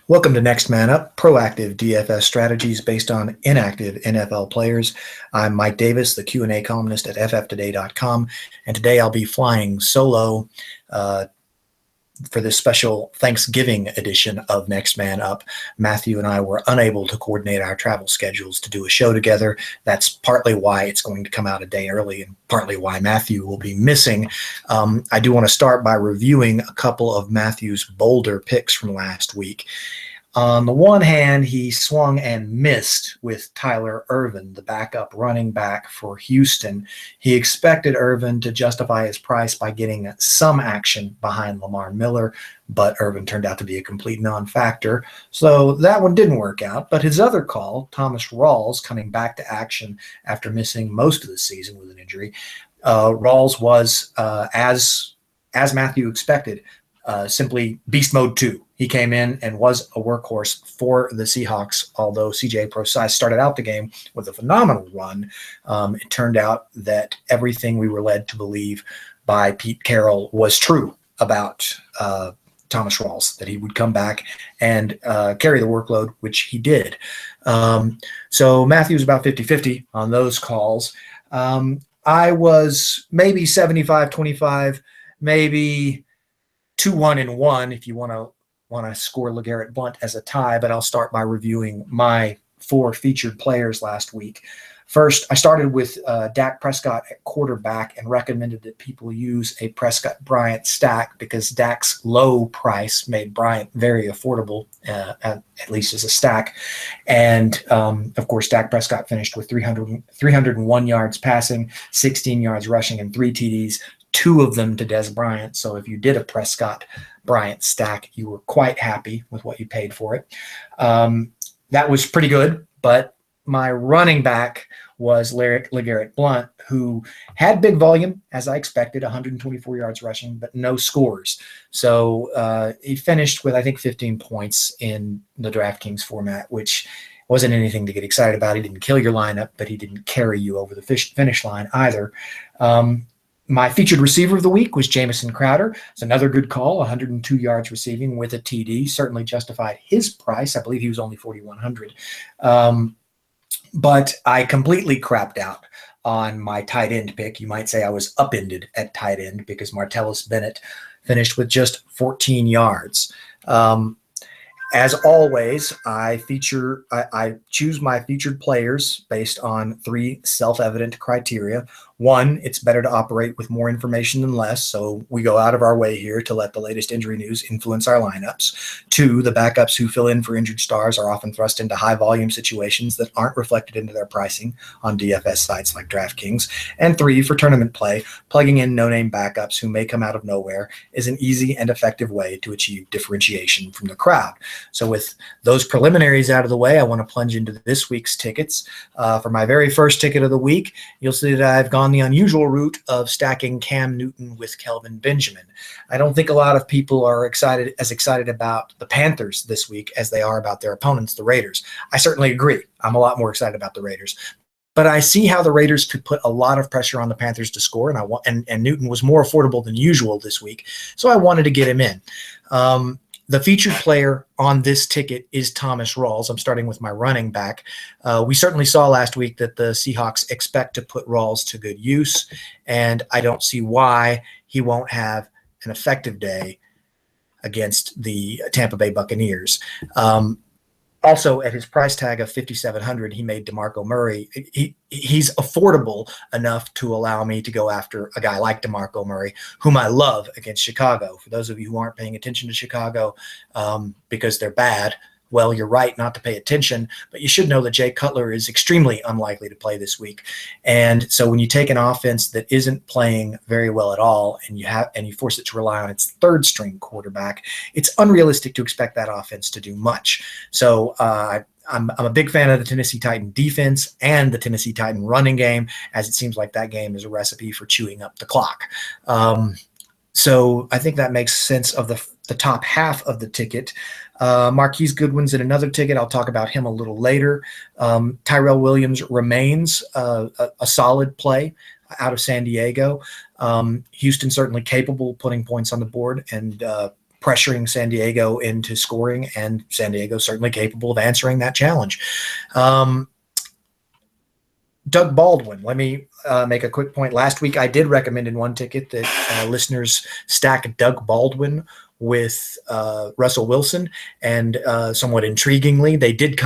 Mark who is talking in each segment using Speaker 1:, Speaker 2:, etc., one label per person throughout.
Speaker 1: Welcome to Next Man Up, proactive DFS strategies based on inactive NFL players. I'm Mike Davis, the Q&A columnist at fftoday.com, and today I'll be flying solo for this special Thanksgiving edition of Next Man Up. Matthew and I were unable to coordinate our travel schedules to do a show together. That's partly why it's going to come out a day early and partly why Matthew will be missing. I do want to start by reviewing a couple of Matthew's bolder picks from last week. On the one hand, he swung and missed with Tyler Ervin, the backup running back for Houston. He expected Ervin to justify his price by getting some action behind Lamar Miller, but Ervin turned out to be a complete non-factor. So that one didn't work out. But his other call, Thomas Rawls, coming back to action after missing most of the season with an injury, Rawls was, as Matthew expected, simply beast mode 2. He came in and was a workhorse for the Seahawks, although C.J. Prosise started out the game with a phenomenal run. It turned out that everything we were led to believe by Pete Carroll was true about Thomas Rawls, that he would come back and carry the workload, which he did. So Matthew was about 50-50 on those calls. I was maybe 75-25, maybe 2-1-1 if you want to score LeGarrette Blount as a tie, but I'll start by reviewing my 4 featured players last week. First, I started with Dak Prescott at quarterback and recommended that people use a Prescott-Bryant stack because Dak's low price made Bryant very affordable, at least as a stack. And, of course, Dak Prescott finished with 301 yards passing, 16 yards rushing, and 3 TDs, 2 of them to Dez Bryant. So if you did a Prescott-Bryant stack, you were quite happy with what you paid for it. That was pretty good, but my running back was LeGarrette Blount, who had big volume, as I expected, 124 yards rushing, but no scores. So he finished with, I think, 15 points in the DraftKings format, which wasn't anything to get excited about. He didn't kill your lineup, but he didn't carry you over the finish line either. My featured receiver of the week was Jamison Crowder. It's another good call, 102 yards receiving with a TD. Certainly justified his price. I believe he was only 4,100. But I completely crapped out on my tight end pick. You might say I was upended at tight end because Martellus Bennett finished with just 14 yards. As always, I choose my featured players based on 3 self-evident criteria. 1, it's better to operate with more information than less, so we go out of our way here to let the latest injury news influence our lineups. 2, the backups who fill in for injured stars are often thrust into high-volume situations that aren't reflected into their pricing on DFS sites like DraftKings. And 3, for tournament play, plugging in no-name backups who may come out of nowhere is an easy and effective way to achieve differentiation from the crowd. So with those preliminaries out of the way, I want to plunge into this week's tickets. For my very first ticket of the week, you'll see that I've gone the unusual route of stacking Cam Newton with Kelvin Benjamin. I don't think a lot of people are as excited about the Panthers this week as they are about their opponents, the Raiders. I certainly agree. I'm a lot more excited about the Raiders. But I see how the Raiders could put a lot of pressure on the Panthers to score, and Newton was more affordable than usual this week, so I wanted to get him in. The featured player on this ticket is Thomas Rawls. I'm starting with my running back. We certainly saw last week that the Seahawks expect to put Rawls to good use, and I don't see why he won't have an effective day against the Tampa Bay Buccaneers. Also, at his price tag of $5,700, he made DeMarco Murray. He's affordable enough to allow me to go after a guy like DeMarco Murray, whom I love against Chicago. For those of you who aren't paying attention to Chicago because they're bad, well, you're right not to pay attention, but you should know that Jay Cutler is extremely unlikely to play this week. And so when you take an offense that isn't playing very well at all and you force it to rely on its 3rd string quarterback, it's unrealistic to expect that offense to do much. So I'm a big fan of the Tennessee Titan defense and the Tennessee Titan running game, as it seems like that game is a recipe for chewing up the clock. So I think that makes sense of the top half of the ticket. Marquise Goodwin's in another ticket. I'll talk about him a little later. Tyrell Williams remains a solid play out of San Diego. Houston certainly capable of putting points on the board, and pressuring San Diego into scoring, and San Diego certainly capable of answering that challenge. Doug Baldwin. Let me make a quick point. Last week, I did recommend in one ticket that listeners stack Doug Baldwin with Russell Wilson, and somewhat intriguingly, they did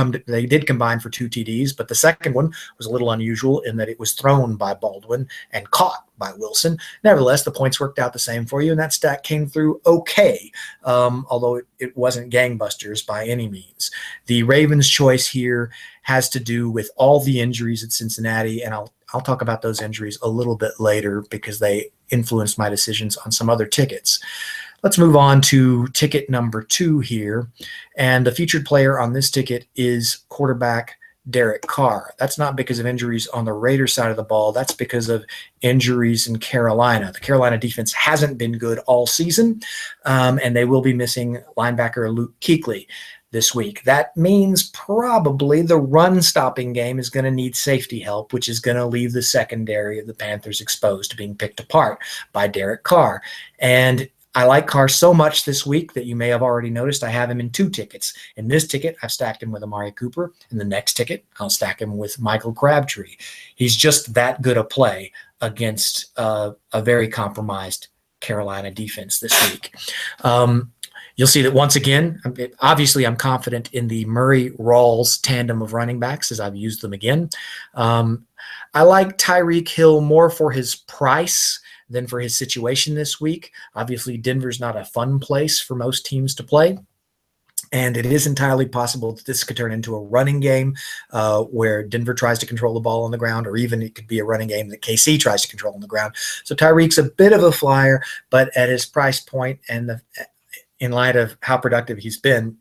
Speaker 1: combine for 2 TDs, but the second one was a little unusual in that it was thrown by Baldwin and caught by Wilson. Nevertheless, the points worked out the same for you, and that stack came through okay, although it wasn't gangbusters by any means. The Ravens' choice here has to do with all the injuries at Cincinnati, and I'll talk about those injuries a little bit later because they influenced my decisions on some other tickets. Let's move on to ticket number 2 here. And the featured player on this ticket is quarterback Derek Carr. That's not because of injuries on the Raiders side of the ball. That's because of injuries in Carolina. The Carolina defense hasn't been good all season, and they will be missing linebacker Luke Kuechly this week. That means probably the run-stopping game is going to need safety help, which is going to leave the secondary of the Panthers exposed to being picked apart by Derek Carr. And I like Carr so much this week that you may have already noticed I have him in 2 tickets. In this ticket, I've stacked him with Amari Cooper. In the next ticket, I'll stack him with Michael Crabtree. He's just that good a play against a very compromised Carolina defense this week. You'll see that once again, obviously I'm confident in the Murray-Rawls tandem of running backs as I've used them again. I like Tyreek Hill more for his price than for his situation this week. Obviously, Denver's not a fun place for most teams to play. And it is entirely possible that this could turn into a running game where Denver tries to control the ball on the ground, or even it could be a running game that KC tries to control on the ground. So Tyreek's a bit of a flyer, but at his price point and in light of how productive he's been,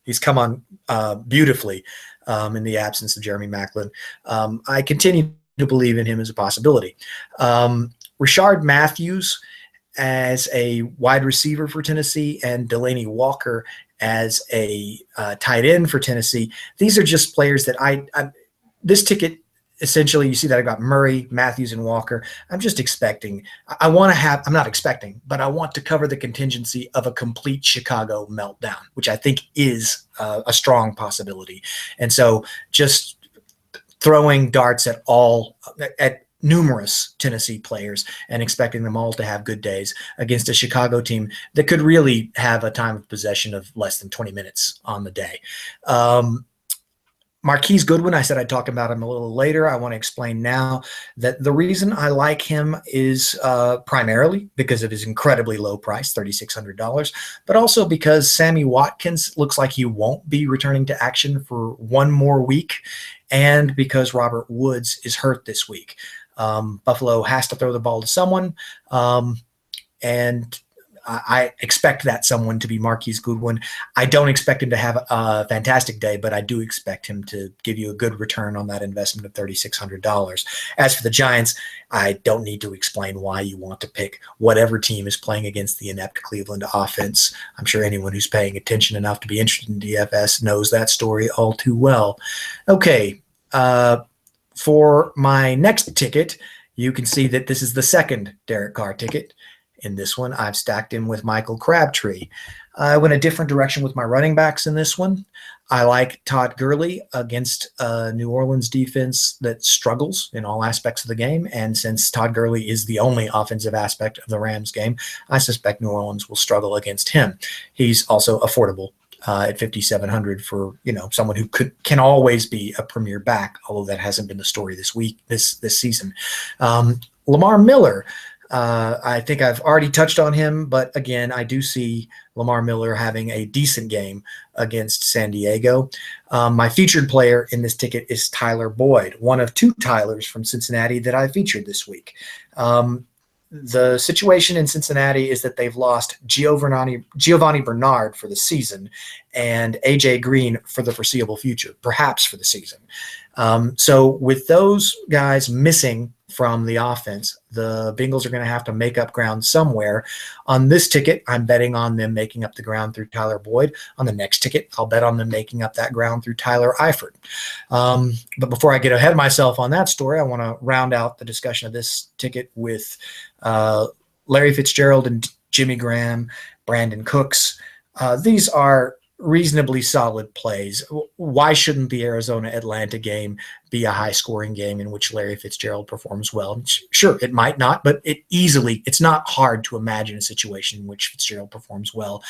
Speaker 1: he's come on beautifully in the absence of Jeremy Maclin. I continue to believe in him as a possibility. Rashard Matthews as a wide receiver for Tennessee and Delaney Walker as a tight end for Tennessee. These are just players that this ticket, essentially, you see that I got Murray, Matthews, and Walker. I'm just expecting. I'm not expecting, but I want to cover the contingency of a complete Chicago meltdown, which I think is a strong possibility. And so just throwing darts at numerous Tennessee players and expecting them all to have good days against a Chicago team that could really have a time of possession of less than 20 minutes on the day. Marquise Goodwin, I said I'd talk about him a little later. I want to explain now that the reason I like him is primarily because of his incredibly low price, $3,600, but also because Sammy Watkins looks like he won't be returning to action for one more week, and because Robert Woods is hurt this week. Buffalo has to throw the ball to someone, and I expect that someone to be Marquise Goodwin. I don't expect him to have a fantastic day, but I do expect him to give you a good return on that investment of $3,600. As for the Giants, I don't need to explain why you want to pick whatever team is playing against the inept Cleveland offense. I'm sure anyone who's paying attention enough to be interested in DFS knows that story all too well. Okay, for my next ticket, you can see that this is the second Derek Carr ticket. In this one, I've stacked him with Michael Crabtree. I went a different direction with my running backs in this one. I like Todd Gurley against a New Orleans defense that struggles in all aspects of the game. And since Todd Gurley is the only offensive aspect of the Rams game, I suspect New Orleans will struggle against him. He's also affordable at $5,700 for someone who can always be a premier back, although that hasn't been the story this season. Lamar Miller. I think I've already touched on him, but again, I do see Lamar Miller having a decent game against San Diego. My featured player in this ticket is Tyler Boyd, one of 2 Tylers from Cincinnati that I featured this week. The situation in Cincinnati is that they've lost Giovanni Bernard for the season and A.J. Green for the foreseeable future, perhaps for the season. So with those guys missing from the offense, the Bengals are going to have to make up ground somewhere. On this ticket, I'm betting on them making up the ground through Tyler Boyd. On the next ticket, I'll bet on them making up that ground through Tyler Eifert. But before I get ahead of myself on that story, I want to round out the discussion of this ticket with Larry Fitzgerald and Jimmy Graham Brandon Cooks. These are reasonably solid plays. Why shouldn't the Arizona-Atlanta game be a high-scoring game in which Larry Fitzgerald performs well? Sure, it might not, but it's not hard to imagine a situation in which Fitzgerald performs well.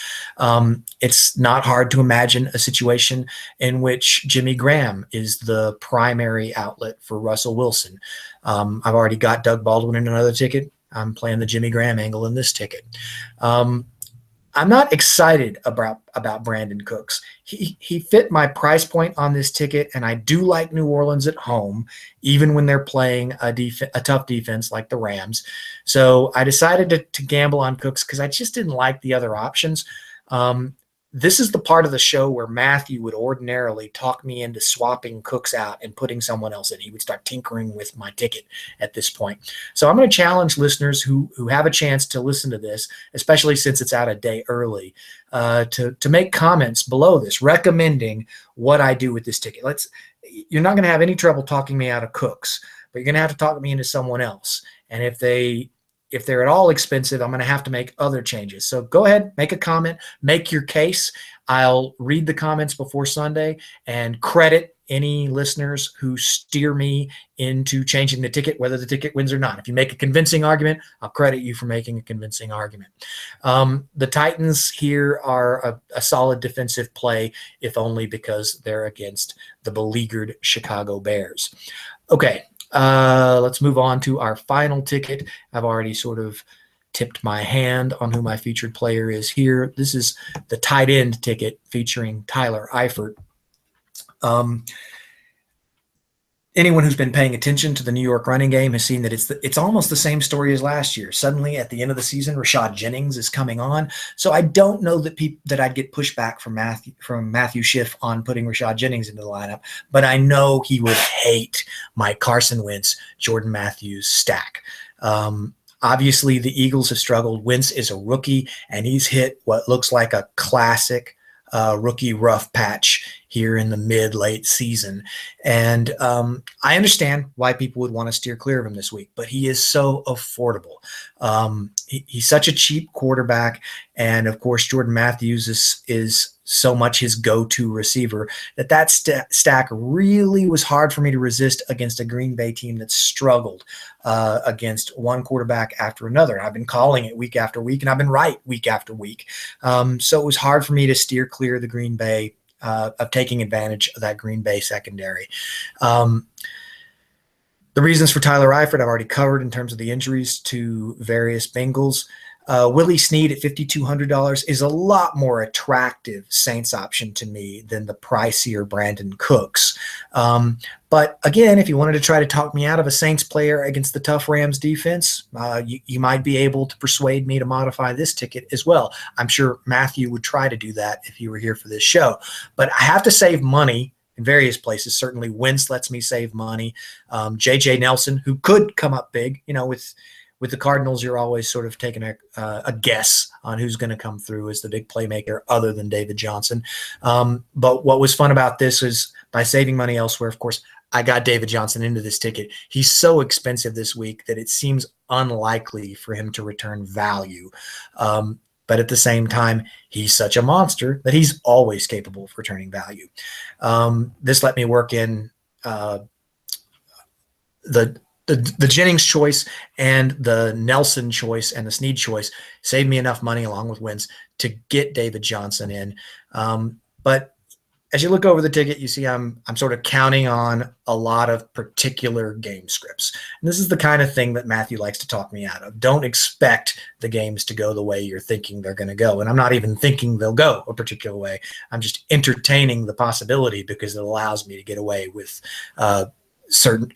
Speaker 1: It's not hard to imagine a situation in which Jimmy Graham is the primary outlet for Russell Wilson. I've already got Doug Baldwin in another ticket. I'm playing the Jimmy Graham angle in this ticket. I'm not excited about Brandon Cooks. He fit my price point on this ticket, and I do like New Orleans at home, even when they're playing a tough defense like the Rams. So I decided to gamble on Cooks because I just didn't like the other options. This is the part of the show where Matthew would ordinarily talk me into swapping Cooks out and putting someone else in. He would start tinkering with my ticket at this point. So I'm going to challenge listeners who have a chance to listen to this, especially since it's out a day early, to make comments below this recommending what I do with this ticket. You're not going to have any trouble talking me out of Cooks, but you're going to have to talk me into someone else. And if they're at all expensive, I'm going to have to make other changes. So go ahead, make a comment, make your case. I'll read the comments before Sunday and credit any listeners who steer me into changing the ticket, whether the ticket wins or not. If you make a convincing argument, I'll credit you for making a convincing argument. The Titans here are a solid defensive play, if only because they're against the beleaguered Chicago Bears. Okay. Let's move on to our final ticket. I've already sort of tipped my hand on who my featured player is here. This is the tight end ticket featuring Tyler Eifert. Anyone who's been paying attention to the New York running game has seen that it's almost the same story as last year. Suddenly, at the end of the season, Rashad Jennings is coming on. So I don't know that I'd get pushback from Matthew Schiff on putting Rashad Jennings into the lineup, but I know he would hate my Carson Wentz, Jordan Matthews stack. Obviously, the Eagles have struggled. Wentz is a rookie, and he's hit what looks like a classic rookie rough patch here in the mid-late season. And I understand why people would want to steer clear of him this week, but he is so affordable. He's such a cheap quarterback. And of course, Jordan Matthews is so much his go-to receiver that stack really was hard for me to resist against a Green Bay team that struggled against one quarterback after another. I've been calling it week after week, and I've been right week after week. So it was hard for me to steer clear of the Green Bay, of taking advantage of that Green Bay secondary. The reasons for Tyler Eifert I've already covered in terms of the injuries to various Bengals. Willie Snead at $5,200 is a lot more attractive Saints option to me than the pricier Brandon Cooks. But again, if you wanted to try to talk me out of a Saints player against the tough Rams defense, you might be able to persuade me to modify this ticket as well. I'm sure Matthew would try to do that if he were here for this show. But I have to save money in various places. Certainly Wentz lets me save money. J.J. Nelson, who could come up big, with the Cardinals, you're always sort of taking a guess on who's going to come through as the big playmaker other than David Johnson. But what was fun about this is by saving money elsewhere, of course, I got David Johnson into this ticket. He's so expensive this week that it seems unlikely for him to return value. But at the same time, he's such a monster that he's always capable of returning value. This let me work in the Jennings choice and the Nelson choice and the Snead choice saved me enough money along with Wentz to get David Johnson in. But as you look over the ticket, you see I'm sort of counting on a lot of particular game scripts. And this is the kind of thing that Matthew likes to talk me out of. Don't expect the games to go the way you're thinking they're going to go. And I'm not even thinking they'll go a particular way. I'm just entertaining the possibility because it allows me to get away with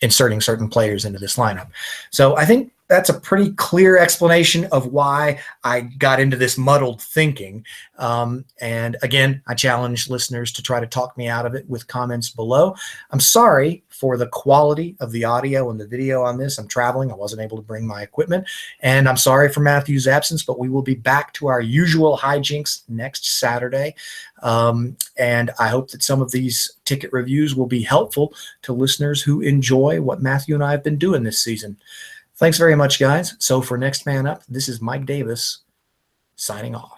Speaker 1: inserting certain players into this lineup. So I think that's a pretty clear explanation of why I got into this muddled thinking. And again, I challenge listeners to try to talk me out of it with comments below. I'm sorry for the quality of the audio and the video on this. I'm traveling. I wasn't able to bring my equipment. And I'm sorry for Matthew's absence, but we will be back to our usual hijinks next Saturday. And I hope that some of these ticket reviews will be helpful to listeners who enjoy what Matthew and I have been doing this season. Thanks very much, guys. So for Next Man Up, this is Mike Davis signing off.